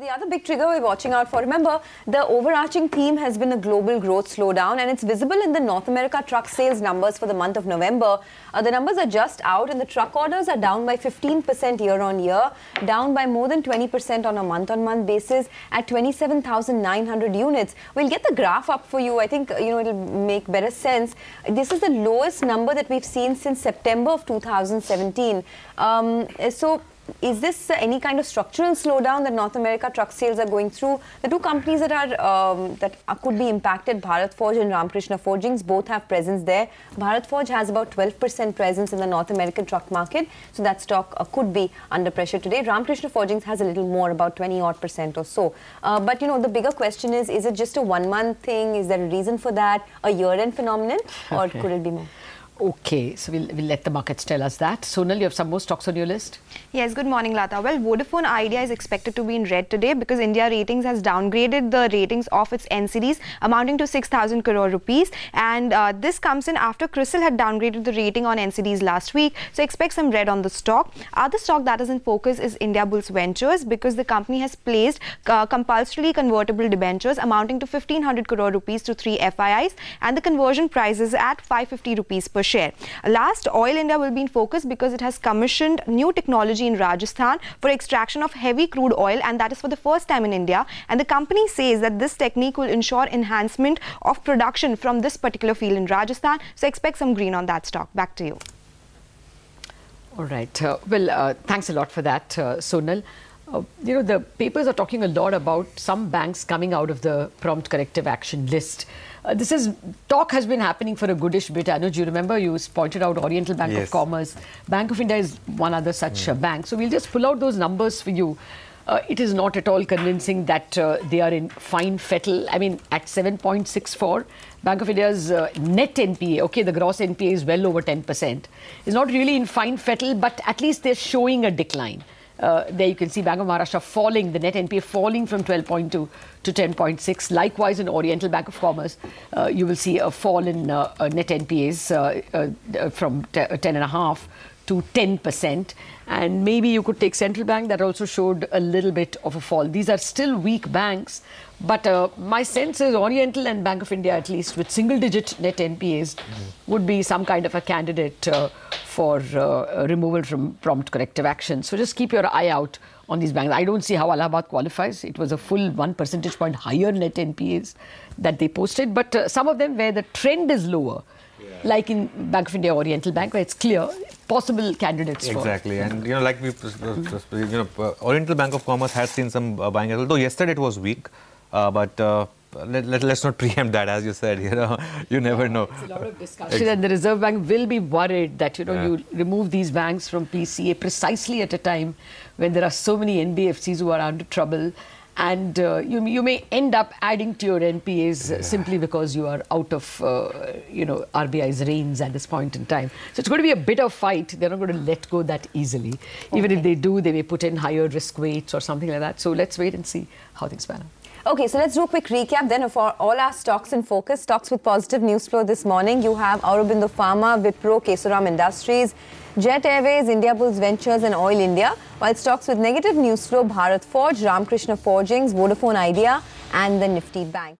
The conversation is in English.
The other big trigger we're watching out for, remember, the overarching theme has been a global growth slowdown, and it's visible in the North America truck sales numbers for the month of November. The numbers are just out, and the truck orders are down by 15% year-on-year, down by more than 20% on a month-on-month basis at 27,900 units. We'll get the graph up for you. I think, it'll make better sense. This is the lowest number that we've seen since September of 2017. Is this any kind of structural slowdown that North America truck sales are going through? The two companies that could be impacted, Bharat Forge and Ramkrishna Forgings, both have presence there. Bharat Forge has about 12% presence in the North American truck market, so that stock could be under pressure today. Ramkrishna Forgings has a little more, about 20% or so. But the bigger question is it just a one-month thing? Is there a reason for that? A year-end phenomenon? Or could it be more? Okay, so we'll let the markets tell us that. Sonal, you have some more stocks on your list? Yes, good morning, Lata. Well, Vodafone Idea is expected to be in red today because India Ratings has downgraded the ratings of its NCDs amounting to 6,000 crore rupees. And this comes in after CRISIL had downgraded the rating on NCDs last week. So expect some red on the stock. Other stock that is in focus is Indiabulls Ventures because the company has placed compulsorily convertible debentures amounting to 1,500 crore rupees to 3 FIIs, and the conversion price is at 550 rupees per share. Last, Oil India will be in focus because it has commissioned new technology in Rajasthan for extraction of heavy crude oil, and that is for the first time in India. And the company says that this technique will ensure enhancement of production from this particular field in Rajasthan. So expect some green on that stock. Back to you. All right. Thanks a lot for that, Sonal. The papers are talking a lot about some banks coming out of the prompt corrective action list. Talk has been happening for a goodish bit. Anuj, you remember you pointed out Oriental Bank of Commerce. Bank of India is one other such bank. So we'll just pull out those numbers for you. It is not at all convincing that they are in fine fettle. I mean, at 7.64, Bank of India's net NPA, okay, the gross NPA is well over 10%, is not really in fine fettle, but at least they're showing a decline. There you can see Bank of Maharashtra falling, the net NPA falling from 12.2 to 10.6. Likewise, in Oriental Bank of Commerce, you will see a fall in net NPAs from 10.5 to 10%. And maybe you could take Central Bank, that also showed a little bit of a fall. These are still weak banks, but my sense is Oriental and Bank of India, at least with single-digit net NPAs, would be some kind of a candidate for removal from prompt corrective action. So just keep your eye out on these banks. I don't see how Allahabad qualifies. It was a full 1 percentage point higher net NPAs that they posted, but some of them where the trend is lower, like in Bank of India, Oriental Bank, where it's clear, possible candidates for. Exactly, and like we, Oriental Bank of Commerce has seen some buying, although yesterday it was weak, but let's not preempt that, as you said. You never know. It's a lot of discussion, and the Reserve Bank will be worried that you remove these banks from PCA precisely at a time when there are so many NBFCs who are under trouble. And you may end up adding to your NPAs simply because you are out of, RBI's reins at this point in time. So it's going to be a bitter fight. They're not going to let go that easily. Even if they do, they may put in higher risk weights or something like that. So let's wait and see how things pan out. Okay, so let's do a quick recap then of all our stocks in focus. Stocks with positive news flow this morning. You have Aurobindo Pharma, Wipro, Kesoram Industries, Jet Airways, Indiabulls Ventures and Oil India. While stocks with negative news flow, Bharat Forge, Ramkrishna Forgings, Vodafone Idea and the Nifty Bank.